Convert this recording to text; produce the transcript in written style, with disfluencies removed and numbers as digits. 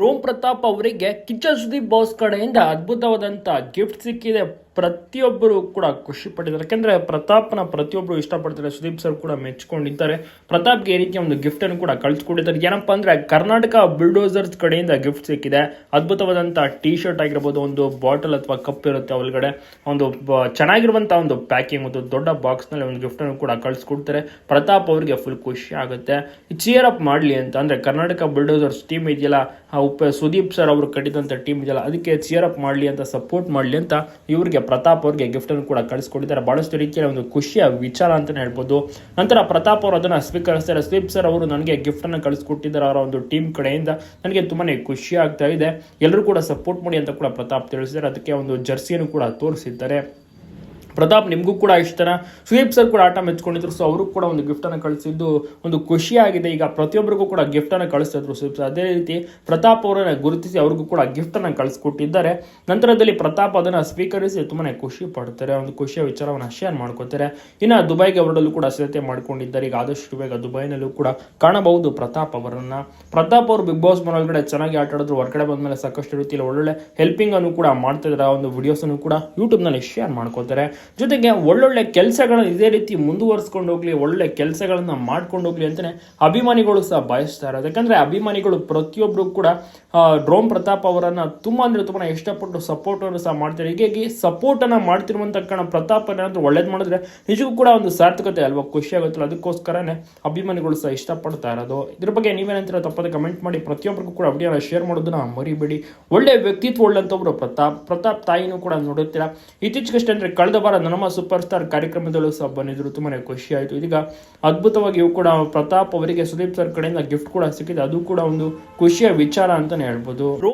Rome Pratap ಅವರಿಗೆ Kichcha Sudeep boss ಕಡೆಯಿಂದ ಅದ್ಭುತವಾದಂಥ ಗಿಫ್ಟ್ ಸಿಕ್ಕಿದೆ. ಪ್ರತಿಯೊಬ್ಬರು ಕೂಡ ಖುಷಿ ಪಟ್ಟಿದ್ದಾರೆ. ಯಾಕೆಂದ್ರೆ ಪ್ರತಾಪ್ನ ಪ್ರತಿಯೊಬ್ಬರು ಇಷ್ಟಪಡ್ತಾರೆ. ಸುದೀಪ್ ಸರ್ ಕೂಡ ಮೆಚ್ಕೊಂಡಿದ್ದಾರೆ. ಪ್ರತಾಪ್ಗೆ ಈ ರೀತಿಯ ಒಂದು ಗಿಫ್ಟ್ ಅನ್ನು ಕೂಡ ಕಳಿಸ್ಕೊಟ್ಟಿದ್ದಾರೆ. ಏನಪ್ಪಾ ಅಂದ್ರೆ ಕರ್ನಾಟಕ ಬುಲ್ಡೋಸರ್ಸ್ ಕಡೆಯಿಂದ ಗಿಫ್ಟ್ ಸಿಕ್ಕಿದೆ. ಅದ್ಭುತವಾದಂಥ ಟಿ ಶರ್ಟ್ ಆಗಿರ್ಬೋದು, ಒಂದು ಬಾಟಲ್ ಅಥವಾ ಕಪ್ ಇರುತ್ತೆ ಒಳಗಡೆ, ಒಂದು ಚೆನ್ನಾಗಿರುವಂಥ ಒಂದು ಪ್ಯಾಕಿಂಗ್, ಒಂದು ದೊಡ್ಡ ಬಾಕ್ಸ್ ನಲ್ಲಿ ಒಂದು ಗಿಫ್ಟ್ ಅನ್ನು ಕೂಡ ಕಳಿಸ್ಕೊಡ್ತಾರೆ. ಪ್ರತಾಪ್ ಅವರಿಗೆ ಫುಲ್ ಖುಷಿ ಆಗುತ್ತೆ. ಚಿಯರ್ ಅಪ್ ಮಾಡಲಿ ಅಂತ, ಅಂದ್ರೆ ಕರ್ನಾಟಕ ಬುಲ್ಡೋಸರ್ಸ್ ಟೀಮ್ ಇದೆಯಲ್ಲ, ಸುದೀಪ್ ಸರ್ ಅವರು ಕಟ್ಟಿದಂಥ ಟೀಮ್ ಇದೆಯಲ್ಲ, ಅದಕ್ಕೆ ಚಿಯರ್ ಅಪ್ ಮಾಡಲಿ ಅಂತ, ಸಪೋರ್ಟ್ ಮಾಡಲಿ ಅಂತ ಇವರಿಗೆ ಪ್ರತಾಪ್ ಅವರಿಗೆ ಗಿಫ್ಟ್ ಅನ್ನು ಕೂಡ ಕಳಿಸ್ಕೊಟ್ಟಿದ್ದಾರೆ. ಬಹಳಷ್ಟು ರೀತಿಯಲ್ಲಿ ಒಂದು ಖುಷಿಯ ವಿಚಾರ ಅಂತಾನೆ ಹೇಳ್ಬೋದು. ನಂತರ ಪ್ರತಾಪ್ ಅವರು ಅದನ್ನ ಸ್ವೀಕರಿಸ್ತಾರೆ. ಸುದೀಪ್ ಸರ್ ಅವರು ನನಗೆ ಗಿಫ್ಟ್ ಅನ್ನು ಕಳಿಸ್ಕೊಟ್ಟಿದ್ದಾರೆ ಅವರ ಒಂದು ಟೀಮ್ ಕಡೆಯಿಂದ, ನನಗೆ ತುಂಬಾನೇ ಖುಷಿ ಆಗ್ತಾ ಇದೆ, ಎಲ್ಲರೂ ಕೂಡ ಸಪೋರ್ಟ್ ಮಾಡಿ ಅಂತ ಕೂಡ ಪ್ರತಾಪ್ ತಿಳಿಸಿದ್ದಾರೆ. ಅದಕ್ಕೆ ಒಂದು ಜರ್ಸಿಯನ್ನು ಕೂಡ ತೋರಿಸಿದ್ದಾರೆ. ಪ್ರತಾಪ್ ನಿಮಗೂ ಕೂಡ ಇಷ್ಟನ, ಸುದೀಪ್ ಸರ್ ಕೂಡ ಆಟ ಮೆಚ್ಕೊಂಡಿದ್ರು, ಸೊ ಅವರು ಕೂಡ ಒಂದು ಗಿಫ್ಟ್ ಅನ್ನು ಕಳಿಸಿದ್ದು ಒಂದು ಖುಷಿಯಾಗಿದೆ. ಈಗ ಪ್ರತಿಯೊಬ್ಬರಿಗೂ ಕೂಡ ಗಿಫ್ಟ್ ಅನ್ನು ಕಳಿಸ್ತಿದ್ರು ಸುದೀಪ್ ಸರ್. ಅದೇ ರೀತಿ ಪ್ರತಾಪ್ ಅವರನ್ನ ಗುರುತಿಸಿ ಅವ್ರಿಗೂ ಕೂಡ ಗಿಫ್ಟ್ ಅನ್ನು ಕಳಿಸ್ಕೊಟ್ಟಿದ್ದಾರೆ. ನಂತರದಲ್ಲಿ ಪ್ರತಾಪ್ ಅದನ್ನ ಸ್ವೀಕರಿಸಿ ತುಂಬಾನೇ ಖುಷಿ ಪಡ್ತಾರೆ, ಒಂದು ಖುಷಿಯ ವಿಚಾರವನ್ನು ಶೇರ್ ಮಾಡ್ಕೋತಾರೆ. ಇನ್ನು ದುಬೈಗೆ ಹೊರಡಲು ಕೂಡ ಸಿದ್ಧತೆ ಮಾಡ್ಕೊಂಡಿದ್ದಾರೆ. ಈಗ ಆದಷ್ಟು ಬೇಗ ದುಬೈನಲ್ಲೂ ಕೂಡ ಕಾಣಬಹುದು ಪ್ರತಾಪ್ ಅವರನ್ನ. ಪ್ರತಾಪ್ ಅವರು ಬಿಗ್ ಬಾಸ್ ಮನೆಯೊಳಗಡೆ ಚೆನ್ನಾಗಿ ಆಟ ಆಡಿದ್ರು. ಹೊರಗಡೆ ಬಂದ್ಮೇಲೆ ಸಾಕಷ್ಟು ರೀತಿಯಲ್ಲಿ ಒಳ್ಳೊಳ್ಳೆ ಹೆಲ್ಪಿಂಗ್ ಅನ್ನು ಕೂಡ ಮಾಡ್ತಾ ಇದ್ದಾರೆ. ಒಂದು ವಿಡಿಯೋಸ್ ಅನ್ನು ಕೂಡ ಯೂಟ್ಯೂಬ್ ನಲ್ಲಿ ಶೇರ್ ಮಾಡ್ಕೋತಾರೆ. ಜೊತೆಗೆ ಒಳ್ಳೊಳ್ಳೆ ಕೆಲಸಗಳನ್ನ ಇದೇ ರೀತಿ ಮುಂದುವರಿಸ್ಕೊಂಡು ಹೋಗ್ಲಿ, ಒಳ್ಳೆ ಕೆಲಸಗಳನ್ನ ಮಾಡ್ಕೊಂಡು ಹೋಗ್ಲಿ ಅಂತಾನೆ ಅಭಿಮಾನಿಗಳು ಸಹ ಬಯಸ್ತಾರೆ. ಯಾಕಂದ್ರೆ ಅಭಿಮಾನಿಗಳು ಪ್ರತಿಯೊಬ್ರು ಕೂಡ ರೋಮ್ ಪ್ರತಾಪ್ ಅವರನ್ನ ತುಂಬಾ ಅಂದ್ರೆ ತುಂಬಾ ಇಷ್ಟಪಟ್ಟು ಸಪೋರ್ಟ್ ಅನ್ನು ಸಹ ಮಾಡ್ತಾರೆ. ಹೀಗಾಗಿ ಸಪೋರ್ಟ್ ಅನ್ನ ಮಾಡ್ತಿರುವಂತ ಕಾರಣ ಪ್ರತಾಪ್ ಏನಾದ್ರು ಒಳ್ಳೇದ್ ಮಾಡಿದ್ರೆ ನಿಜಕ್ಕೂ ಕೂಡ ಒಂದು ಸಾರ್ಥಕತೆ ಅಲ್ವಾ, ಖುಷಿ ಆಗುತ್ತಲ್ಲ. ಅದಕ್ಕೋಸ್ಕರನೇ ಅಭಿಮಾನಿಗಳು ಸಹ ಇಷ್ಟಪಡ್ತಾ ಇರೋದು. ಇದ್ರ ಬಗ್ಗೆ ನೀವೇನಂತೀರ ತಪ್ಪದೆ ಕಮೆಂಟ್ ಮಾಡಿ. ಪ್ರತಿಯೊಬ್ಬರಿಗೂ ಕೂಡ ವಿಡಿಯೋನ ಶೇರ್ ಮಾಡೋದನ್ನ ಮರಿಬೇಡಿ. ಒಳ್ಳೆ ವ್ಯಕ್ತಿತ್ವ ಉಳ್ಳಂತವ್ರು ಪ್ರತಾಪ್ ತಾಯಿನೂ ಕೂಡ ನೋಡುತ್ತೀರಾ. ಇತ್ತೀಚೆಗಷ್ಟೇ ಅಂದ್ರೆ ಕಳೆದ ವಾರ ನಮ್ಮ ಸೂಪರ್ ಸ್ಟಾರ್ ಕಾರ್ಯಕ್ರಮದಲ್ಲೂ ಸಹ ಬಂದಿದ್ರು, ತುಂಬಾನೇ ಖುಷಿ ಆಯಿತು. ಇದೀಗ ಅದ್ಭುತವಾಗಿ ಕೂಡ ಪ್ರತಾಪ್ ಅವರಿಗೆ ಸುದೀಪ್ ಸರ್ ಕಡೆಯಿಂದ ಗಿಫ್ಟ್ ಕೂಡ ಸಿಕ್ಕಿದೆ. ಅದು ಕೂಡ ಒಂದು ಖುಷಿಯ ವಿಚಾರ ಅಂತಾನೆ ಹೇಳ್ಬೋದು.